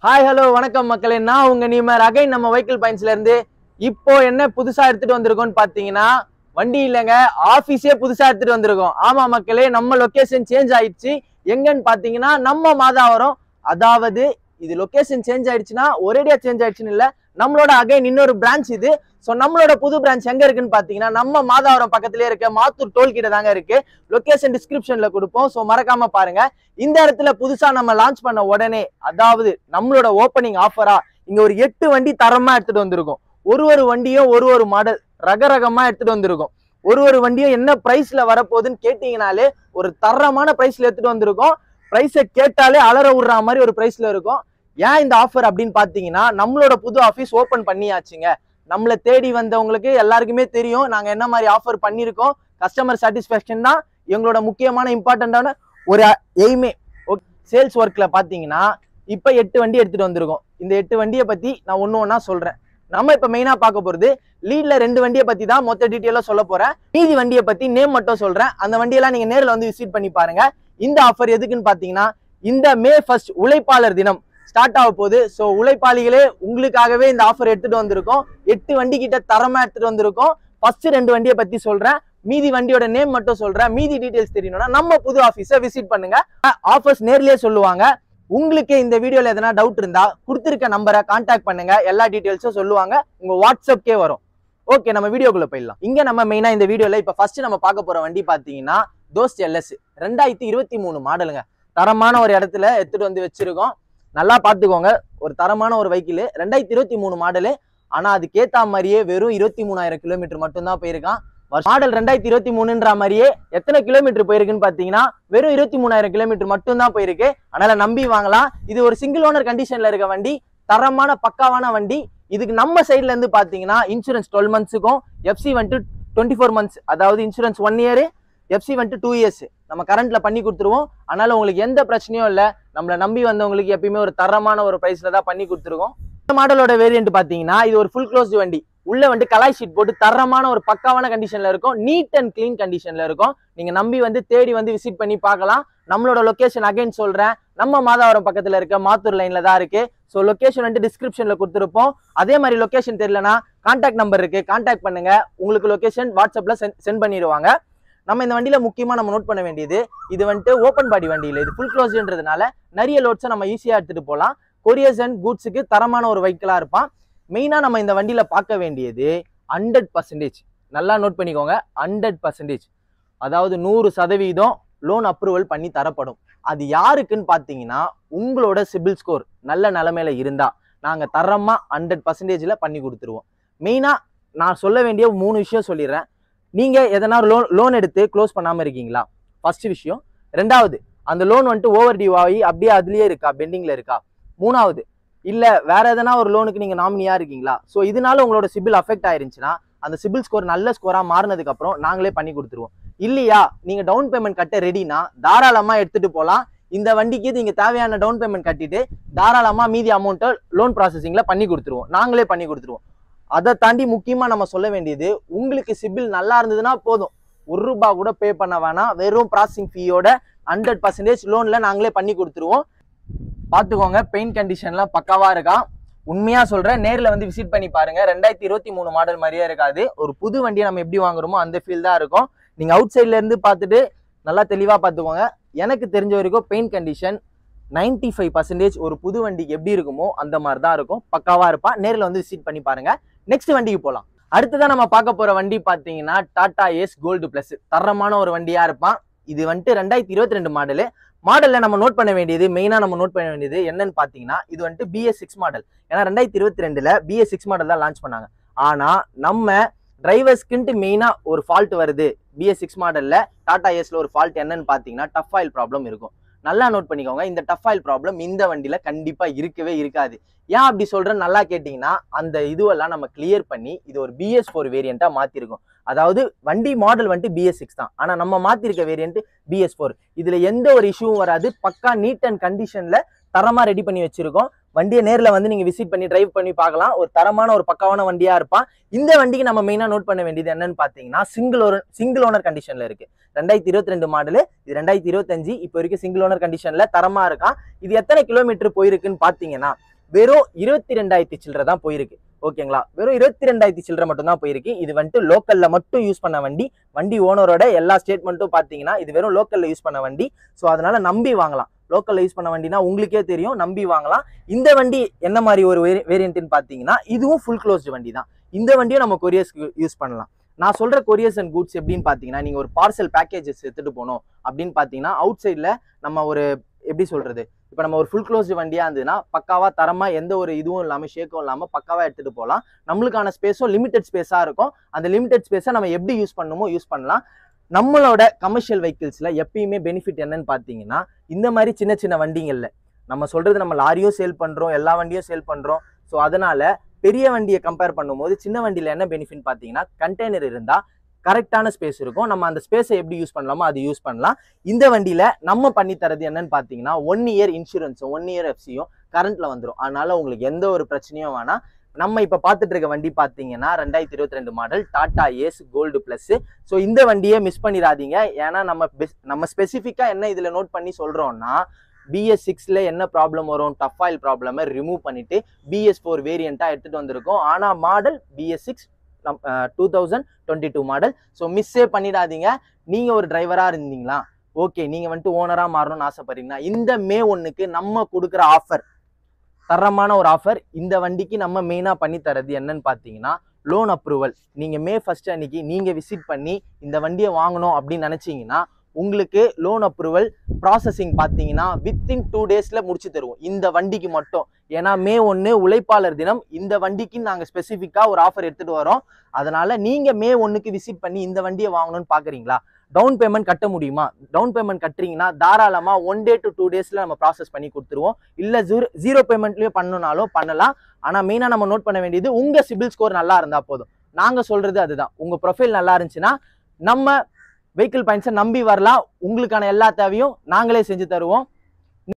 Hi hello வணக்கம் மக்களே, நான் உங்க நீமர் அகைன் நம்ம வெஹிக்கிள் பாயிண்ட்ஸ்ல இருந்து. இப்போ என்ன புதுசா எடுத்துட்டு வந்திருக்கோம்னு பாத்தீங்கன்னா, வண்டி இல்லைங்க, ஆபீஸே புதுசா எடுத்துட்டு வந்திருக்கோம். ஆமா மக்களே, நம்ம லொகேஷன் சேஞ்ச் ஆயிடுச்சு. எங்கன்னு பாத்தீங்கன்னா நம்ம மாதாவரம். அதாவது இது லொகேஷன் சேஞ்ச் ஆயிடுச்சுன்னா ஒரேடியா சேஞ்ச் ஆயிடுச்சுன்னு இல்ல, நம்மளோட அகைன் இன்னொரு பிரான்ச் இது. ஸோ நம்மளோட புது பிரான்ச் எங்க இருக்குன்னு பாத்தீங்கன்னா நம்ம மாதாவரம் பக்கத்திலே இருக்க மாத்தூர் டோல் கிட்ட தாங்க இருக்கு. லொகேஷன் டிஸ்கிரிப்ஷன்ல கொடுப்போம், ஸோ மறக்காம பாருங்க. இந்த இடத்துல புதுசா நம்ம லான்ச் பண்ண உடனே, அதாவது நம்மளோட ஓப்பனிங் ஆஃபரா இங்க ஒரு 8 வண்டி தரமா எடுத்துட்டு வந்திருக்கோம். ஒரு வண்டியும் ஒரு மாடல் ரகரகமா எடுத்துட்டு வந்திருக்கோம். ஒரு வண்டியும் என்ன பிரைஸ்ல வரப்போகுதுன்னு கேட்டீங்கனாலே ஒரு தரமான பிரைஸ்ல எடுத்துட்டு வந்திருக்கோம். பிரைஸை கேட்டாலே அலற விடுற மாதிரி ஒரு பிரைஸ்ல இருக்கும். ஏன் இந்த ஆஃபர் அப்படின்னு பாத்தீங்கன்னா, நம்மளோட புது ஆஃபீஸ் ஓபன் பண்ணியாச்சுங்க. நம்மளை தேடி வந்தவங்களுக்கு எல்லாருக்குமே தெரியும் நாங்க என்ன மாதிரி ஆஃபர் பண்ணியிருக்கோம். கஸ்டமர் சாட்டிஸ்ஃபேக்ஷன் தான் எங்களோட முக்கியமான இம்பார்ட்டன்டான ஒரு எய்மே. சேல்ஸ் ஒர்க்ல பாத்தீங்கன்னா இப்ப 8 வண்டி எடுத்துட்டு வந்திருக்கோம். இந்த 8 வண்டியை பத்தி நான் ஒண்ணா சொல்றேன். நம்ம இப்ப மெயினா பார்க்க போறது லீட்ல 2 வண்டியை பத்தி தான் மொத்த டீட்டெயிலா சொல்ல போறேன். மீதி வண்டியை பத்தி நேம் மட்டும் சொல்றேன். அந்த வண்டியெல்லாம் நீங்க நேரில் வந்து விசிட் பண்ணி பாருங்க. இந்த ஆஃபர் எதுக்குன்னு பாத்தீங்கன்னா, இந்த மே 1 உழைப்பாளர் தினம் ஸ்டார்ட் ஆக போகுது. ஸோ உழைப்பாளிகளே உங்களுக்காகவே இந்த ஆஃபர் எடுத்துட்டு வந்திருக்கோம். 8 வண்டி கிட்ட தரமா எடுத்துட்டு வந்திருக்கோம். ஃபர்ஸ்ட் 2 வண்டியை பத்தி சொல்றேன், மீதி வண்டியோட நேம் மட்டும் சொல்றேன். மீதி டீடைல்ஸ் தெரியணும்னா நம்ம புது ஆஃபீஸை விசிட் பண்ணுங்க. ஆஃபர்ஸ் நேர்லயே சொல்லுவாங்க. உங்களுக்கு இந்த வீடியோல எதனா டவுட் இருந்தா கொடுத்துருக்க நம்பரை கான்டாக்ட் பண்ணுங்க, எல்லா டீடைல்ஸும் சொல்லுவாங்க. உங்க வாட்ஸ்அப்கே வரும். ஓகே, நம்ம வீடியோக்குள்ள போயிடலாம். இங்க நம்ம மெயினா இந்த வீடியோல இப்ப ஃபர்ஸ்ட் நம்ம பார்க்க போற வண்டி பாத்தீங்கன்னா தோஸ்த் LS 2023 மாடலுங்க. தரமான ஒரு இடத்துல எடுத்துட்டு வந்து வச்சிருக்கோம். நல்லா பாத்துக்கோங்க, ஒரு தரமான ஒரு வெஹிக்கிள் 2023 மாடலு. ஆனா அதுக்கேத்த மாதிரியே வெறும் 23,000 கிலோமீட்டர் மட்டும்தான் போயிருக்கான். மாடல் 2023ன்ற மாதிரியே எத்தனை கிலோமீட்டர் போயிருக்குன்னு பாத்தீங்கன்னா வெறும் 23,000 கிலோமீட்டர் மட்டும் தான் போயிருக்கு. அதனால நம்பி வாங்கலாம். இது ஒரு சிங்கிள் ஓனர் கண்டிஷன்ல இருக்க வண்டி, தரமான பக்காவான வண்டி. இதுக்கு நம்ம சைட்ல இருந்து பாத்தீங்கன்னா இன்சூரன்ஸ் 12 மந்த்ஸுக்கும், எஃப்சி வந்துட்டு 24 மந்த்ஸ், அதாவது இன்சூரன்ஸ் 1 இயர், எஃப்சி வந்துட்டு 2 இயர்ஸ் நம்ம கரண்ட்ல பண்ணி கொடுத்துருவோம். அதனால உங்களுக்கு எந்த பிரச்சனையும் இல்லை. நம்மளை நம்பி வந்தவங்களுக்கு எப்பயுமே ஒரு தரமான ஒரு பிரைஸ்ல தான் பண்ணி கொடுத்துருக்கோம். இந்த மாடலோட வேரியன்ட் பாத்தீங்கன்னா இது ஒரு ஃபுல் க்ளோஸ்டு வண்டி. உள்ள வந்து கலாய் ஷீட் போட்டு தரமான ஒரு பக்காவான கண்டிஷன்ல இருக்கும். நீட் அண்ட் கிளீன் கண்டிஷன்ல இருக்கும். நீங்க நம்பி வந்து தேடி வந்து விசிட் பண்ணி பார்க்கலாம். நம்மளோட லொகேஷன் அகைன் சொல்றேன், நம்ம மாதாவரம் பக்கத்துல இருக்க மாத்தூர் லைன்ல தான் இருக்கு. ஸோ லொகேஷன் வந்து டிஸ்கிரிப்ஷன்ல கொடுத்துருப்போம். அதே மாதிரி லொகேஷன் தெரியலனா கான்டாக்ட் நம்பர் இருக்கு, கான்டாக்ட் பண்ணுங்க. உங்களுக்கு லொகேஷன் வாட்ஸ்அப்ல சென்ட் பண்ணிடுவாங்க. நம்ம இந்த வண்டியில முக்கியமா நம்ம நோட் பண்ண வேண்டியது, இது வந்துட்டு ஓப்பன் பாடி வண்டி இல்லை, இது ஃபுல் க்ளோஸ்ன்றதுனால நிறைய லோட்ஸை நம்ம ஈஸியா எடுத்துட்டு போகலாம். கொரியர்ஸ் அண்ட் கூட்ஸுக்கு தரமான ஒரு வெஹிக்கிளா இருப்பான். மெயினா நம்ம இந்த வண்டியில பார்க்க வேண்டியது 100%, நல்லா நோட் பண்ணிக்கோங்க, 100%, அதாவது 100% லோன் அப்ரூவல் பண்ணி தரப்படும். அது யாருக்குன்னு பாத்தீங்கன்னா, உங்களோட சிபில் ஸ்கோர் நல்ல நிலைமையில இருந்தா நாங்க தரமா 100%ல பண்ணி கொடுத்துருவோம். மெயினா நான் சொல்ல வேண்டிய 3 விஷயம் சொல்லிடுறேன். நீங்க எதனா லோன் எடுத்து க்ளோஸ் பண்ணாம இருக்கீங்களா, ஃபர்ஸ்ட் விஷயம். 2வது, அந்த லோன் வந்துட்டு ஓவர் டியூ ஆகி அப்படியே அதுலயே இருக்கா, பெண்டிங்ல இருக்கா. 3வது, இல்ல வேற எதனா ஒரு லோனுக்கு நீங்க நாமினியா இருக்கீங்களா. ஸோ இதனால உங்களோட சிபில் அஃபெக்ட் ஆயிருந்துச்சுன்னா அந்த சிபில் ஸ்கோர் நல்ல ஸ்கோரா மாறினதுக்கு அப்புறம் நாங்களே பண்ணி கொடுத்துருவோம். இல்லையா நீங்க டவுன் பேமெண்ட் கட்ட ரெடினா தாராளமா எடுத்துட்டு போகலாம். இந்த வண்டிக்கு நீங்க தேவையான டவுன் பேமெண்ட் கட்டிட்டு தாராளமா மீதி அமௌண்ட்டை லோன் ப்ராசஸிங்ல பண்ணி கொடுத்துருவோம், நாங்களே பண்ணி கொடுத்துருவோம். அதை தாண்டி முக்கியமா நம்ம சொல்ல வேண்டியது, உங்களுக்கு சிபில் நல்லா இருந்ததுன்னா போதும், ₹1 கூட பே பண்ண வேணாம். வெறும் ப்ராசஸிங் ஃபீயோட 100% லோன்ல நாங்களே பண்ணி கொடுத்துருவோம். பாத்துக்கோங்க, பெயிண்ட் கண்டிஷன்லாம் பக்காவா இருக்கா. உண்மையா சொல்றேன், நேர்ல வந்து விசிட் பண்ணி பாருங்க. 2023 மாடல் மாதிரியே இருக்காது. ஒரு புது வண்டியை நம்ம எப்படி வாங்குறோமோ அந்த ஃபீல் தான் இருக்கும். நீங்க அவுட் சைட்ல இருந்து பார்த்துட்டு நல்லா தெளிவா பாத்துக்கோங்க. எனக்கு தெரிஞ்ச வரைக்கும் பெயிண்ட் கண்டிஷன் 95% ஒரு புது வண்டிக்கு எப்படி இருக்குமோ அந்த மாதிரி தான் இருக்கும், பக்காவா இருப்பா. நேரில் வந்து விசிட் பண்ணி பாருங்க. நெக்ஸ்ட் வண்டிக்கு போகலாம். அடுத்ததான் நம்ம பார்க்க போற வண்டி பாத்தீங்கன்னா டாடா ஏஸ் கோல்டு பிளஸ். தரமான ஒரு வண்டியா இருப்பான். இது வந்துட்டு 2022 மாடலு. மாடல்ல நம்ம நோட் பண்ண வேண்டியது, மெயினா நம்ம நோட் பண்ண வேண்டியது என்னன்னு பாத்தீங்கன்னா, இது வந்துட்டு BS6 மாடல். ஏன்னா 2022ல BS6 மாடல் தான் லான்ச் பண்ணாங்க. ஆனா நம்ம டிரைவர்ஸ்க்குன்ட்டு மெயினா ஒரு ஃபால்ட் வருது. BS6 மாடல்ல டாடா ஏஸ்ல ஒரு ஃபால்ட் என்னன்னு பாத்தீங்கன்னா டஃப் ஆயில் ப்ராப்ளம் இருக்கும். நல்லா நோட் பண்ணிக்கோங்க, இந்த டஃப் ஆயில் ப்ராப்ளம் இந்த வண்டியில கண்டிப்பா இருக்கவே இருக்காது. ஏன் அப்படி சொல்றேன்னு நல்லா கேட்டீங்கன்னா, அந்த இதுவெல்லாம் நம்ம கிளியர் பண்ணி இது ஒரு BS4 வேரியண்டா மாத்திருக்கோம். அதாவது வண்டி மாடல் வந்துட்டு BS6 தான், ஆனா நம்ம மாத்திருக்க வேரியன்ட் BS4. இதுல எந்த ஒரு இஷ்யூவும் வராது. பக்கா நீட் அண்ட் கண்டிஷன்ல தரமா ரெடி பண்ணி வச்சிருக்கோம். வண்டியை நேரில் வந்து நீங்க விசிட் பண்ணி டிரைவ் பண்ணி பார்க்கலாம். ஒரு தரமான ஒரு பக்காவான வண்டியா இருப்பான். இந்த வண்டிக்கு நம்ம மெயினா நோட் பண்ண வேண்டியது என்னன்னு பாத்தீங்கன்னா, சிங்கிள் ஓனர் கண்டிஷன்ல இருக்கு. 2022 மாடலு, இது 2025. இப்போ வரைக்கும் சிங்கிள் ஓனர் கண்டிஷன்ல தரமா இருக்கான். இது எத்தனை கிலோமீட்டர் போயிருக்குன்னு பாத்தீங்கன்னா வெறும் 22,000 சில்லரை தான் போயிருக்கு. ஓகேங்களா, வெறும் 22,000 சில்லரை மட்டும் தான் போயிருக்கு. இது வந்துட்டு லோக்கல்ல மட்டும் யூஸ் பண்ண வண்டி. வண்டி ஓனரோட எல்லா ஸ்டேட்மெண்ட்டும் பாத்தீங்கன்னா இது வெறும் லோக்கல்ல யூஸ் பண்ண வண்டி. ஸோ அதனால நம்பி வாங்கலாம். லோக்கல்ல யூஸ் பண்ண வண்டினா உங்களுக்கே தெரியும், நம்பி வாங்கலாம். இந்த வண்டி என்ன மாதிரி ஒரு வேரியன்ட்னு பாத்தீங்கன்னா இதுவும் ஃபுல் க்ளோஸ்டு வண்டி தான். இந்த வண்டியும் நம்ம கொரியர்ஸ்க்கு யூஸ் பண்ணலாம். நான் சொல்ற கொரியர்ஸ் அண்ட் குட்ஸ் எப்படின்னு பாத்தீங்கன்னா, நீங்க ஒரு பார்சல் பேக்கேஜஸ் எடுத்துட்டு போனோம் அப்படின்னு பாத்தீங்கன்னா அவுட் சைட்ல நம்ம ஒரு எப்படி சொல்றது, இப்போ நம்ம ஒரு ஃபுல் க்ளோஸ்டு வண்டியா இருந்ததுன்னா பக்காவா தரமா எந்த ஒரு இதுவும் இல்லாம ஷேக்கும் இல்லாம பக்காவா எடுத்துட்டு போகலாம். நம்மளுக்கான ஸ்பேஸும் லிமிடெட் ஸ்பேஸா இருக்கும். அந்த லிமிடெட் ஸ்பேஸை நம்ம எப்படி யூஸ் பண்ணணுமோ யூஸ் பண்ணலாம். நம்மளோட கமர்ஷியல் வெஹிக்கிள்ஸ்ல எப்பயுமே பெனிஃபிட் என்னன்னு பாத்தீங்கன்னா, இந்த மாதிரி சின்ன சின்ன வண்டிங்கள்ல நம்ம சொல்றது நம்ம லாரியும் சேல் பண்றோம், எல்லா வண்டியும் சேல் பண்றோம். ஸோ அதனால பெரிய வண்டியை கம்பேர் பண்ணும்போது சின்ன வண்டியில என்ன பெனிஃபிட் பாத்தீங்கன்னா, கண்டெய்னர் இருந்தா கரெக்டான ஸ்பேஸ் இருக்கும். நம்ம அந்த ஸ்பேஸை எப்படி யூஸ் பண்ணலாமோ அது யூஸ் பண்ணலாம். இந்த வண்டியில நம்ம பண்ணி தரது என்னன்னு பாத்தீங்கன்னா 1 இயர் இன்சூரன்ஸும் 1 இயர் எஃப்சியும் கரண்ட்ல வந்துடும். அதனால உங்களுக்கு எந்த ஒரு பிரச்சனையும் வேணாம். நம்ம இப்ப பாத்துட்டு இருக்க வண்டி பாத்தீங்கன்னா 2022 model Tata Ace Gold Plus. So இந்த வண்டியை மிஸ் பண்ணிடாதீங்க. ஏன்னா நம்ம ஸ்பெசிஃபிக்கா என்ன இதுல நோட் பண்ணி சொல்றோம்னா, BS6ல என்ன ப்ராப்ளம் வரும், டஃப் ஆயில் ப்ராப்ளமை ரிமூவ் பண்ணிட்டு BS4 வேரியண்டா எடுத்துட்டு வந்திருக்கோம். ஆனா மாடல் BS6 2022 மாடல். ஸோ மிஸ்ஸே பண்ணிடாதீங்க. நீங்க ஒரு டிரைவரா இருந்தீங்களா, ஓகே, நீங்க வந்துட்டு ஓனரா மாறணும்னு ஆசைப்படுறீங்கன்னா இந்த மே 1க்கு நம்ம கொடுக்குற ஆஃபர் தரமான ஒரு ஆஃபர். இந்த வண்டிக்கு நம்ம மெயினா பண்ணி தரது என்னன்னு பாத்தீங்கன்னா லோன் அப்ரூவல். நீங்க மே 1 அன்னைக்கு நீங்க விசிட் பண்ணி இந்த வண்டியை வாங்கணும் அப்படின்னு நினைச்சீங்கன்னா உங்களுக்கு லோன் அப்ரூவல் ப்ராசஸிங் பாத்தீங்கன்னா வித்தின் 2 டேஸ்ல முடிச்சு தருவோம் இந்த வண்டிக்கு மட்டும். ஏன்னா மே 1 உழைப்பாளர் தினம். இந்த வண்டிக்கு நாங்க ஸ்பெசிஃபிக்கா ஒரு ஆஃபர் எடுத்துட்டு வரோம். அதனால நீங்க மே 1க்கு விசிட் பண்ணி இந்த வண்டியை வாங்கணும்னு பாக்குறீங்களா, டவுன் பேமெண்ட் கட்ட முடியுமா, டவுன் பேமெண்ட் கட்டுறீங்கன்னா தாராளமா 1 டே to 2 டேஸ்ல நம்ம ப்ராசஸ் பண்ணி கொடுத்துருவோம். இல்ல ஜீரோ பேமெண்ட்லயும் பண்ணனாலும் பண்ணலாம். ஆனா மெயினா நம்ம நோட் பண்ண வேண்டியது உங்க சிபில் ஸ்கோர் நல்லா இருந்தா போதும். நாங்க சொல்றது அதுதான். உங்க ப்ரொஃபைல் நல்லா இருந்துச்சுன்னா நம்ம வெஹிக்கிள் பாயிண்ட்ஸை நம்பி வரலாம். உங்களுக்கான எல்லா தேவையும் நாங்களே செஞ்சு தருவோம்.